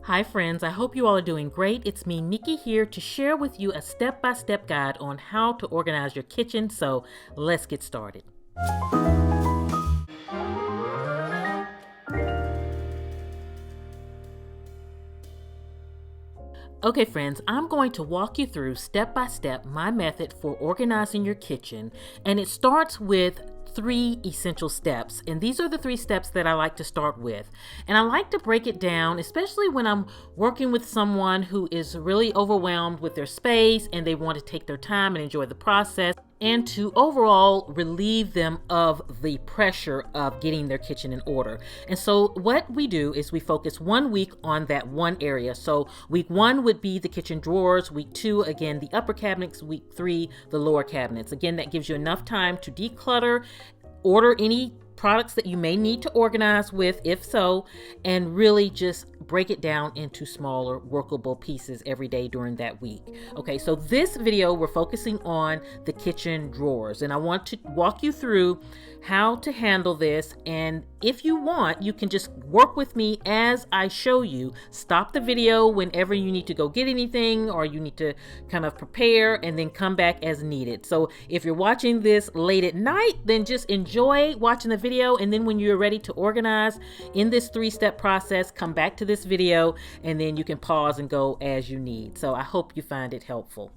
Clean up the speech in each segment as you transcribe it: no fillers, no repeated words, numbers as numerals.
Hi friends, I hope you all are doing great. It's me, Nikki, here to share with you a step-by-step guide on how to organize your kitchen. So let's get started. Okay friends, I'm going to walk you through step by step my method for organizing your kitchen, and it starts with 3 essential steps, and these are the 3 steps that I like to start with. And I like to break it down, especially when I'm working with someone who is really overwhelmed with their space and they want to take their time and enjoy the process, and to overall relieve them of the pressure of getting their kitchen in order. And so what we do is we focus 1 week on that one area. So week 1 would be the kitchen drawers, week 2 again the upper cabinets, week 3 the lower cabinets. Again, that gives you enough time to declutter, order any products that you may need to organize with, if so, and really just break it down into smaller workable pieces every day during that week. Okay, so this video we're focusing on the kitchen drawers, and I want to walk you through how to handle this. And if you want, you can just work with me as I show you. Stop the video whenever you need to go get anything or you need to kind of prepare, and then come back as needed. So if you're watching this late at night, then just enjoy watching the video, and then when you're ready to organize in this 3-step process, come back to this video and then you can pause and go as you need. So I hope you find it helpful.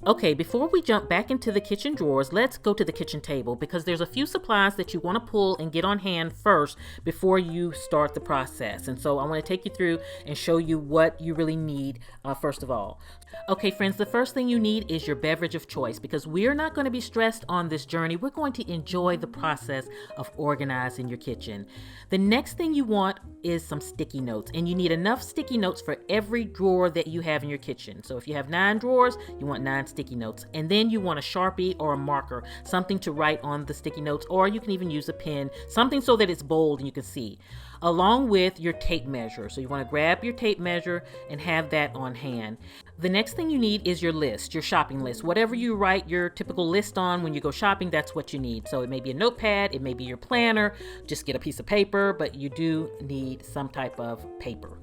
Okay, before we jump back into the kitchen drawers, let's go to the kitchen table, because there's a few supplies that you want to pull and get on hand first before you start the process. And so I want to take you through and show you what you really need first of all. Okay friends, the first thing you need is your beverage of choice, because we're not going to be stressed on this journey. We're going to enjoy the process of organizing your kitchen. The next thing you want is some sticky notes, and you need enough sticky notes for every drawer that you have in your kitchen. So if you have 9 drawers, you want 9 sticky notes, and then you want a Sharpie or a marker, something to write on the sticky notes, or you can even use a pen, something so that it's bold and you can see, along with your tape measure. So you want to grab your tape measure and have that on hand. The next thing you need is your list, your shopping list. Whatever you write your typical list on when you go shopping, that's what you need. So it may be a notepad, it may be your planner, just get a piece of paper, but you do need some type of paper.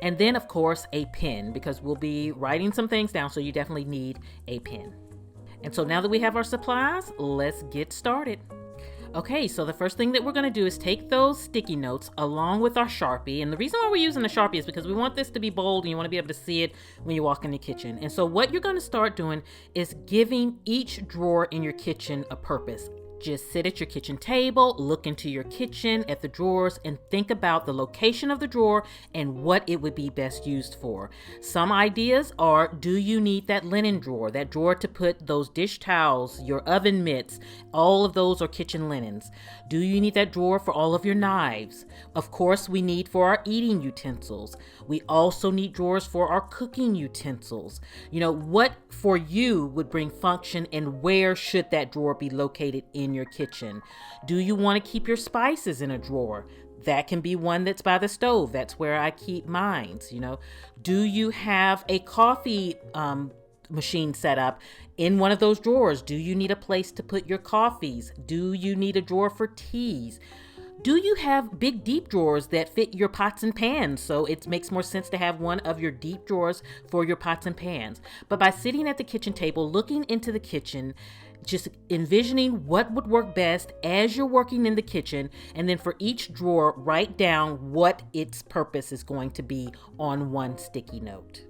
And then of course a pen, because we'll be writing some things down, so you definitely need a pen. And so now that we have our supplies, let's get started. Okay, so the first thing that we're going to do is take those sticky notes along with our Sharpie. And the reason why we're using the Sharpie is because we want this to be bold and you want to be able to see it when you walk in the kitchen. And so what you're going to start doing is giving each drawer in your kitchen a purpose. Just sit at your kitchen table, look into your kitchen at the drawers, and think about the location of the drawer and what it would be best used for. Some ideas are, do you need that linen drawer, that drawer to put those dish towels, your oven mitts, all of those are kitchen linens. Do you need that drawer for all of your knives? Of course, we need for our eating utensils. We also need drawers for our cooking utensils. You know, what for you would bring function, and where should that drawer be located in your kitchen? Do you want to keep your spices in a drawer? That can be one that's by the stove. That's where I keep mine. You know, do you have a coffee machine set up in one of those drawers? Do you need a place to put your coffees? Do you need a drawer for teas? Do you have big deep drawers that fit your pots and pans? So it makes more sense to have one of your deep drawers for your pots and pans. But by sitting at the kitchen table, looking into the kitchen, just envisioning what would work best as you're working in the kitchen, and then for each drawer, write down what its purpose is going to be on one sticky note.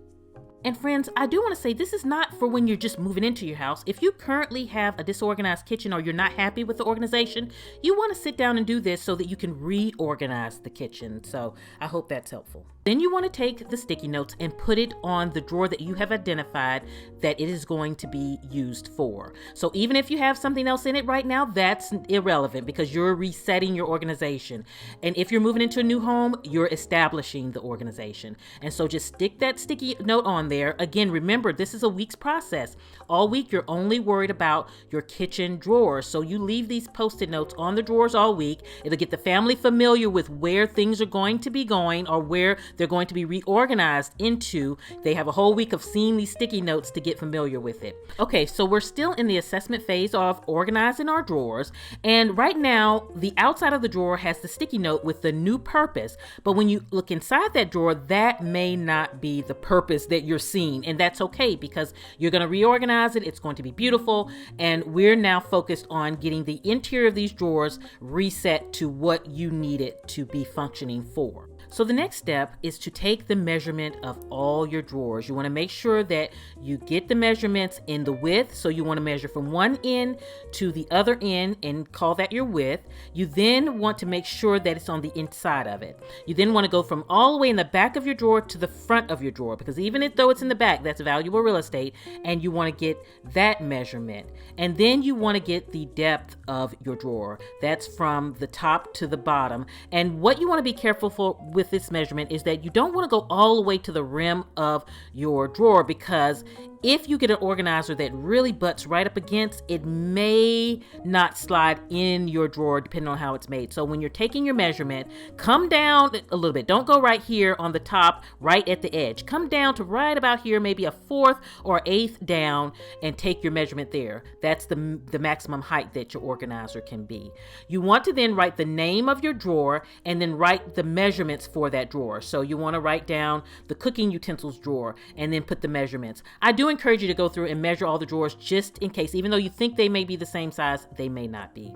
And friends, I do want to say this is not for when you're just moving into your house. If you currently have a disorganized kitchen or you're not happy with the organization, you want to sit down and do this so that you can reorganize the kitchen. So I hope that's helpful. Then you want to take the sticky notes and put it on the drawer that you have identified that it is going to be used for. So even if you have something else in it right now, that's irrelevant, because you're resetting your organization. And if you're moving into a new home, you're establishing the organization. And so just stick that sticky note on there. Again, remember, this is a week's process. All week, you're only worried about your kitchen drawers. So you leave these Post-it notes on the drawers all week. It'll get the family familiar with where things are going to be going or where they're going to be reorganized into. They have a whole week of seeing these sticky notes to get familiar with it. Okay, so we're still in the assessment phase of organizing our drawers. And right now, the outside of the drawer has the sticky note with the new purpose. But when you look inside that drawer, that may not be the purpose that you're seeing. And that's okay, because you're going to reorganize it. It's going to be beautiful. And we're now focused on getting the interior of these drawers reset to what you need it to be functioning for. So the next step is to take the measurement of all your drawers. You want to make sure that you get the measurements in the width. So you want to measure from one end to the other end and call that your width. You then want to make sure that it's on the inside of it. You then want to go from all the way in the back of your drawer to the front of your drawer, because even though it's in the back, that's valuable real estate, and you want to get that measurement. And then you want to get the depth of your drawer. That's from the top to the bottom. And what you want to be careful for with this measurement is that you don't want to go all the way to the rim of your drawer, because if you get an organizer that really butts right up against, it may not slide in your drawer depending on how it's made. So when you're taking your measurement, come down a little bit. Don't go right here on the top, right at the edge. Come down to right about here, maybe a fourth or eighth down, and take your measurement there. That's the maximum height that your organizer can be. You want to then write the name of your drawer and then write the measurements for that drawer. So you want to write down the cooking utensils drawer and then put the measurements. I do encourage you to go through and measure all the drawers just in case. Even though you think they may be the same size, they may not be.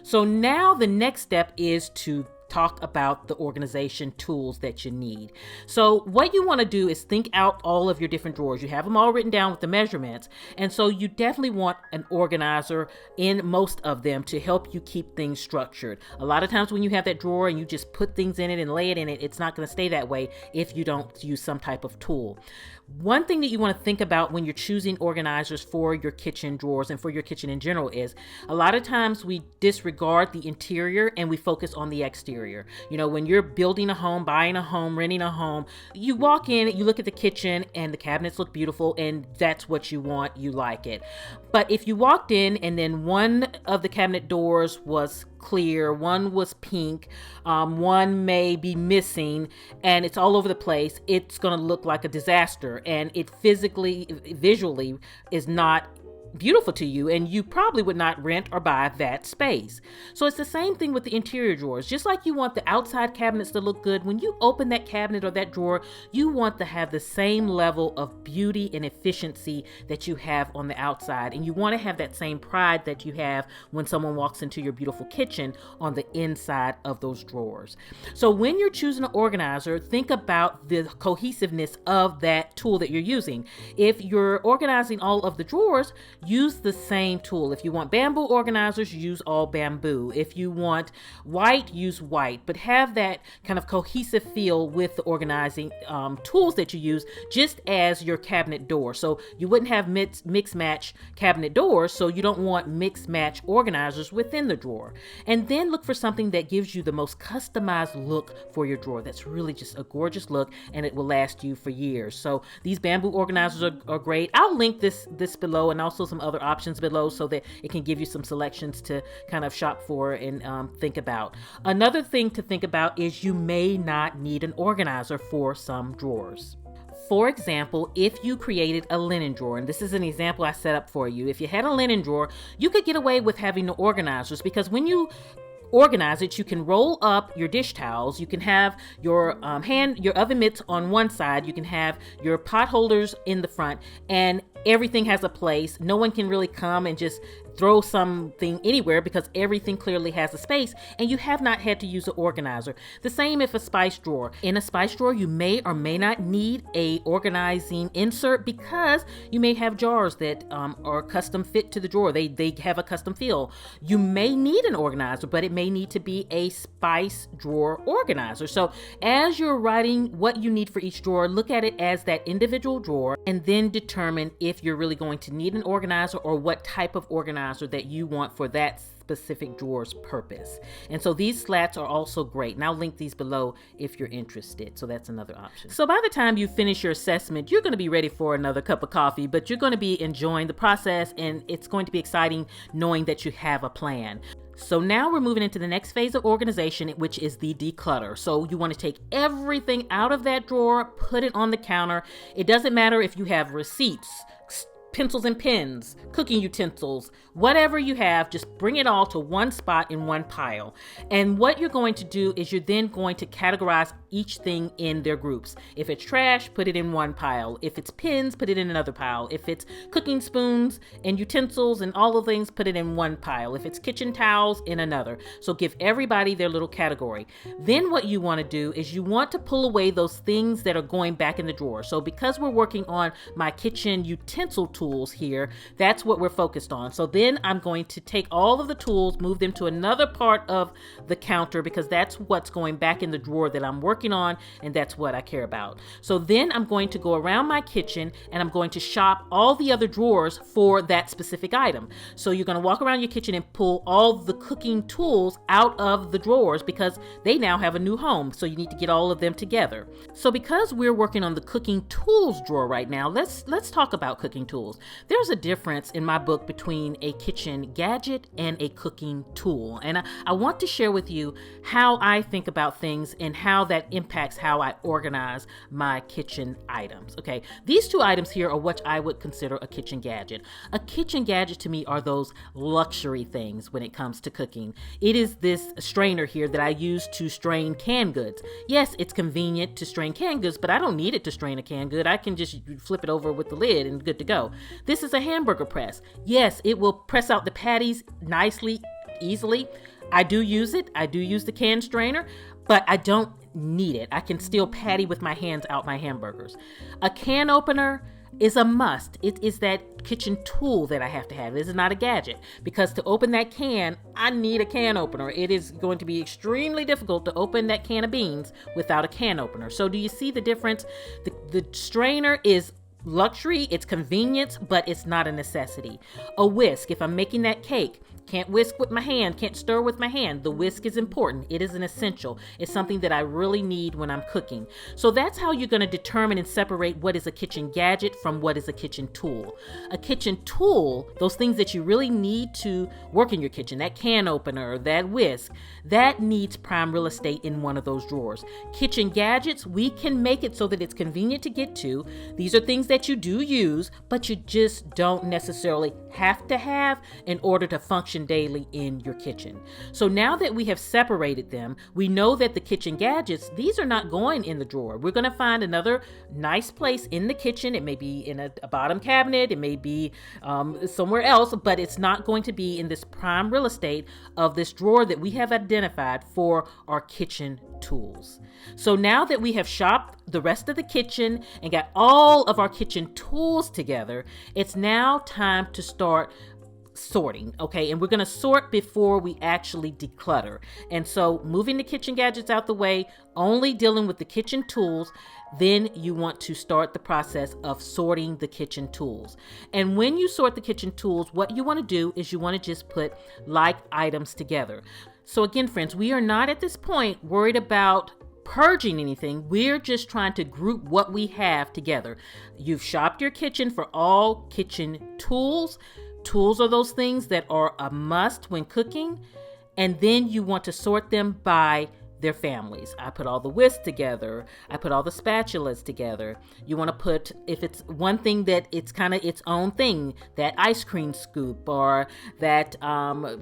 So now the next step is to talk about the organization tools that you need. So what you want to do is think out all of your different drawers. You have them all written down with the measurements. And so you definitely want an organizer in most of them to help you keep things structured. A lot of times when you have that drawer and you just put things in it and lay it in it, it's not going to stay that way if you don't use some type of tool. One thing that you want to think about when you're choosing organizers for your kitchen drawers and for your kitchen in general is a lot of times we disregard the interior and we focus on the exterior. You know, when you're building a home, buying a home, renting a home, you walk in, you look at the kitchen and the cabinets look beautiful and that's what you want, you like it. But if you walked in and then one of the cabinet doors was clear, one was pink, one may be missing, and it's all over the place, it's going to look like a disaster, and it visually is not beautiful to you, and you probably would not rent or buy that space. So it's the same thing with the interior drawers. Just like you want the outside cabinets to look good, when you open that cabinet or that drawer, you want to have the same level of beauty and efficiency that you have on the outside, and you want to have that same pride that you have when someone walks into your beautiful kitchen on the inside of those drawers. So when you're choosing an organizer, think about the cohesiveness of that tool that you're using. If you're organizing all of the drawers, use the same tool. If you want bamboo organizers, use all bamboo. If you want white, use white, but have that kind of cohesive feel with the organizing tools that you use, just as your cabinet door. So you wouldn't have mix match cabinet doors, so you don't want mix match organizers within the drawer. And then look for something that gives you the most customized look for your drawer. That's really just a gorgeous look, and it will last you for years. So these bamboo organizers are great. I'll link this below, and also some other options below so that it can give you some selections to kind of shop for and think about. Another thing to think about is you may not need an organizer for some drawers. For example, if you created a linen drawer, and this is an example I set up for you, if you had a linen drawer, you could get away with having the organizers, because when you organize it, you can roll up your dish towels, you can have your your oven mitts on one side, you can have your pot holders in the front, and everything has a place. No one can really come and just throw something anywhere because everything clearly has a space, and you have not had to use an organizer. The same if a spice drawer. In a spice drawer, you may or may not need a organizing insert because you may have jars that are custom fit to the drawer. They have a custom feel. You may need an organizer, but it may need to be a spice drawer organizer. So as you're writing what you need for each drawer, look at it as that individual drawer and then determine if you're really going to need an organizer or what type of organizer that you want for that specific drawer's purpose. And so these slats are also great. And I'll link these below if you're interested. So that's another option. So by the time you finish your assessment, you're going to be ready for another cup of coffee, but you're going to be enjoying the process, and it's going to be exciting knowing that you have a plan. So now we're moving into the next phase of organization, which is the declutter. So you want to take everything out of that drawer, put it on the counter. It doesn't matter if you have receipts, pencils and pens, cooking utensils, whatever you have, just bring it all to one spot in one pile. And what you're going to do is you're then going to categorize each thing in their groups. If it's trash, put it in one pile. If it's pens, put it in another pile. If it's cooking spoons and utensils and all the things, put it in one pile. If it's kitchen towels, in another. So give everybody their little category. Then what you want to do is you want to pull away those things that are going back in the drawer. So because we're working on my kitchen utensil tools here, that's what we're focused on. So then I'm going to take all of the tools, move them to another part of the counter, because that's what's going back in the drawer that I'm working on, and that's what I care about. So then I'm going to go around my kitchen and I'm going to shop all the other drawers for that specific item. So you're going to walk around your kitchen and pull all the cooking tools out of the drawers because they now have a new home. So you need to get all of them together. So because we're working on the cooking tools drawer right now, let's talk about cooking tools. There's a difference in my book between a kitchen gadget and a cooking tool. And I want to share with you how I think about things and how that impacts how I organize my kitchen items. Okay, these two items here are what I would consider a kitchen gadget. A kitchen gadget to me are those luxury things when it comes to cooking. It is this strainer here that I use to strain canned goods. Yes, it's convenient to strain canned goods, but I don't need it to strain a canned good. I can just flip it over with the lid and good to go. This is a hamburger press. Yes, it will press out the patties nicely, easily. I do use it. I do use the can strainer, but I don't need it. I can still patty with my hands out my hamburgers. A can opener is a must. It is that kitchen tool that I have to have. This is not a gadget, because to open that can, I need a can opener. It is going to be extremely difficult to open that can of beans without a can opener. So do you see the difference? The strainer is luxury, it's convenience, but it's not a necessity. A whisk, if I'm making that cake, can't whisk with my hand, can't stir with my hand. The whisk is important. It is an essential. It's something that I really need when I'm cooking. So that's how you're going to determine and separate what is a kitchen gadget from what is a kitchen tool. A kitchen tool, those things that you really need to work in your kitchen, that can opener, that whisk, that needs prime real estate in one of those drawers. Kitchen gadgets, we can make it so that it's convenient to get to. These are things that you do use, but you just don't necessarily have to have in order to function daily in your kitchen. So now that we have separated them, we know that the kitchen gadgets, these are not going in the drawer. We're going to find another nice place in the kitchen. It may be in a bottom cabinet, it may be somewhere else, but it's not going to be in this prime real estate of this drawer that we have identified for our kitchen tools. So now that we have shopped the rest of the kitchen and got all of our kitchen tools together, it's now time to start sorting, okay? And we're going to sort before we actually declutter. And so moving the kitchen gadgets out the way, only dealing with the kitchen tools, then you want to start the process of sorting the kitchen tools. And when you sort the kitchen tools, what you want to do is you want to just put like items together. So again, friends, we are not at this point worried about purging anything. We're just trying to group what we have together. You've shopped your kitchen for all kitchen tools. Tools are those things that are a must when cooking, and then you want to sort them by their families. I put all the whisks together. I put all the spatulas together. You want to put, if it's one thing that it's kind of its own thing, that ice cream scoop or that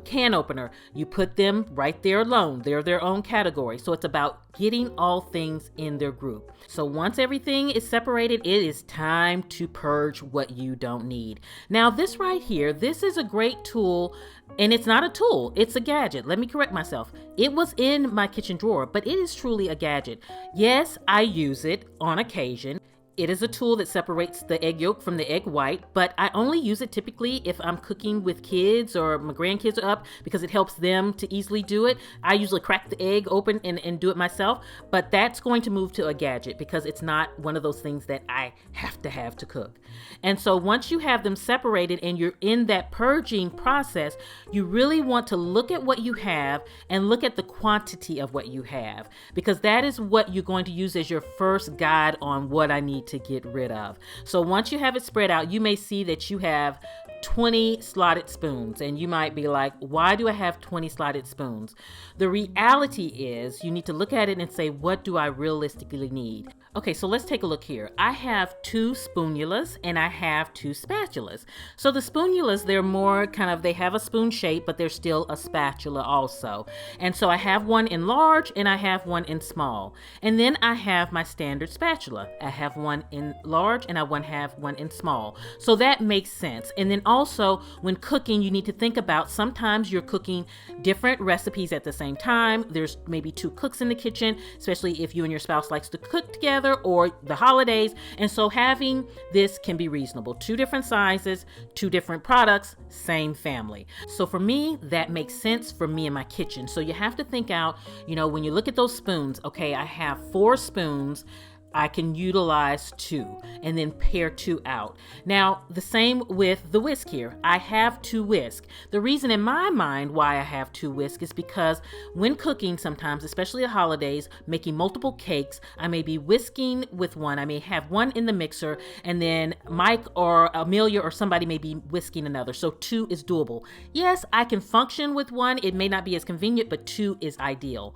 can opener, you put them right there alone. They're their own category. So it's about getting all things in their group. So once everything is separated, it is time to purge what you don't need. Now this right here, this is a great tool, and it's not a tool, it's a gadget. Let me correct myself. It was in my kitchen drawer, but it is truly a gadget. Yes, I use it on occasion. It is a tool that separates the egg yolk from the egg white, but I only use it typically if I'm cooking with kids or my grandkids are up because it helps them to easily do it. I usually crack the egg open and do it myself, but that's going to move to a gadget because it's not one of those things that I have to cook. And so once you have them separated and you're in that purging process, you really want to look at what you have and look at the quantity of what you have, because that is what you're going to use as your first guide on what I need to get rid of. So once you have it spread out, you may see that you have 20 slotted spoons, and you might be like, why do I have 20 slotted spoons? The reality is you need to look at it and say, what do I realistically need? Okay, so let's take a look here. I have 2 spoonulas and I have 2 spatulas. So the spoonulas, they're more kind of, they have a spoon shape, but they're still a spatula also. And so I have one in large and I have one in small. And then I have my standard spatula. I have one in large and I have one in small. So that makes sense. And then also when cooking, you need to think about sometimes you're cooking different recipes at the same time. There's maybe 2 cooks in the kitchen, especially if you and your spouse likes to cook together or the holidays. And so having this can be reasonable. 2 different sizes, 2 different products, same family. So for me, that makes sense for me in my kitchen. So you have to think out, when you look at those spoons, okay, I have 4 spoons. I can utilize 2 and then pair 2 out. Now, the same with the whisk here. I have 2 whisk. The reason in my mind why I have 2 whisk is because when cooking sometimes, especially at holidays, making multiple cakes, I may be whisking with one. I may have one in the mixer and then Mike or Amelia or somebody may be whisking another. So 2 is doable. Yes, I can function with 1. It may not be as convenient, but 2 is ideal.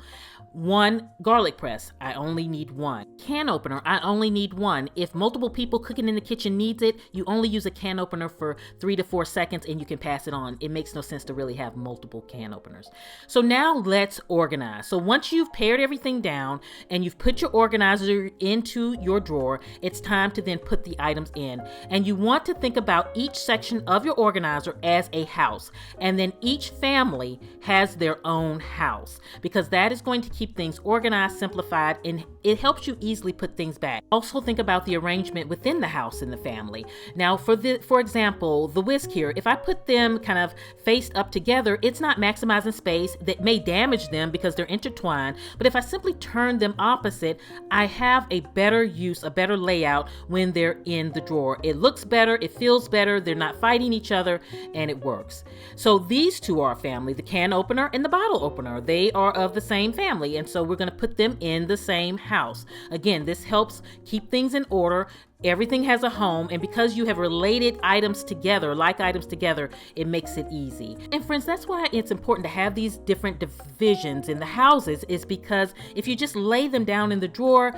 1 garlic press, I only need 1. Can opener, I only need 1. If multiple people cooking in the kitchen needs it, you only use a can opener for 3 to 4 seconds and you can pass it on. It makes no sense to really have multiple can openers. So now let's organize. So once you've pared everything down and you've put your organizer into your drawer, it's time to then put the items in. And you want to think about each section of your organizer as a house. And then each family has their own house, because that is going to keep things organized, simplified, and it helps you easily put things back. Also think about the arrangement within the house and the family. Now for example, the whisk here, if I put them kind of faced up together, it's not maximizing space. That may damage them because they're intertwined. But if I simply turn them opposite, I have a better use, a better layout when they're in the drawer. It looks better, it feels better, they're not fighting each other, and it works. So these 2 are a family, the can opener and the bottle opener. They are of the same family. And so we're going to put them in the same house. Again, this helps keep things in order. Everything has a home, and because you have related items together, like items together, it makes it easy. And friends, that's why it's important to have these different divisions in the houses, is because if you just lay them down in the drawer,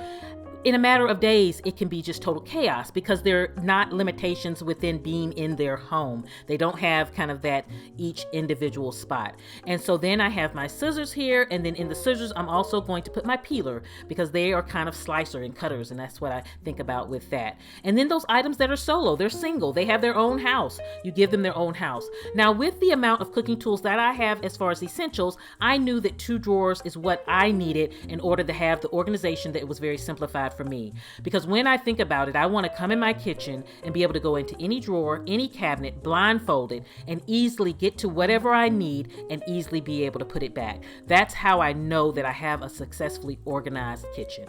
in a matter of days, it can be just total chaos because they're not limitations within being in their home. They don't have kind of that each individual spot. And so then I have my scissors here, and then in the scissors, I'm also going to put my peeler because they are kind of slicer and cutters, and that's what I think about with that. And then those items that are solo, they're single. They have their own house. You give them their own house. Now, with the amount of cooking tools that I have as far as essentials, I knew that 2 drawers is what I needed in order to have the organization that was very simplified for me. Because when I think about it, I want to come in my kitchen and be able to go into any drawer, any cabinet, blindfolded, and easily get to whatever I need and easily be able to put it back. That's how I know that I have a successfully organized kitchen.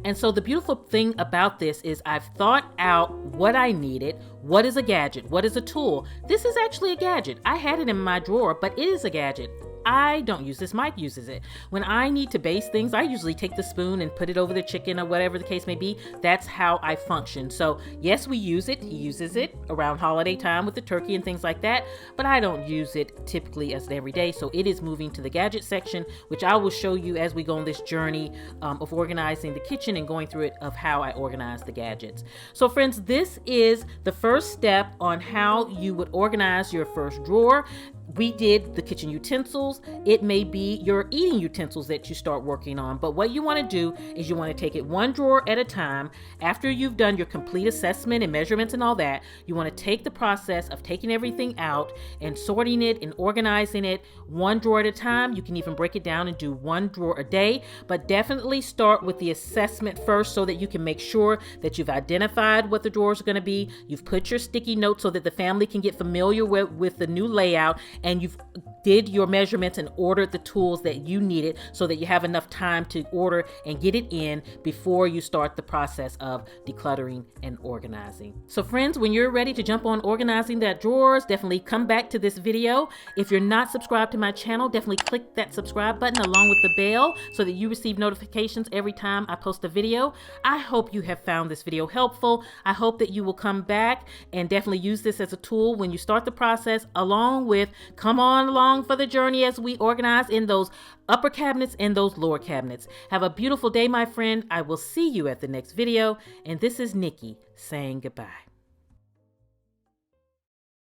And so the beautiful thing about this is I've thought out what I needed. What is a gadget? What is a tool? This is actually a gadget. I had it in my drawer, but it is a gadget. I don't use this. Mike uses it. When I need to baste things, I usually take the spoon and put it over the chicken or whatever the case may be. That's how I function. So yes, we use it. He uses it around holiday time with the turkey and things like that, but I don't use it typically as every day. So it is moving to the gadget section, which I will show you as we go on this journey of organizing the kitchen and going through it of how I organize the gadgets. So friends, this is the first step on how you would organize your first drawer. we did the kitchen utensils. It may be your eating utensils that you start working on. But what you want to do is you want to take it one drawer at a time. After you've done your complete assessment and measurements and all that, you want to take the process of taking everything out and sorting it and organizing it one drawer at a time. You can even break it down and do one drawer a day, but definitely start with the assessment first so that you can make sure that you've identified what the drawers are going to be. You've put your sticky notes so that the family can get familiar with the new layout, and you've did your measurements and ordered the tools that you needed so that you have enough time to order and get it in before you start the process of decluttering and organizing. So friends, when you're ready to jump on organizing that drawers, definitely come back to this video. If you're not subscribed to my channel, definitely click that subscribe button along with the bell so that you receive notifications every time I post a video. I hope you have found this video helpful. I hope that you will come back and definitely use this as a tool when you start the process, along with come on along for the journey as we organize in those upper cabinets and those lower cabinets. Have a beautiful day, my friend. I will see you at the next video. And this is Nikki saying goodbye.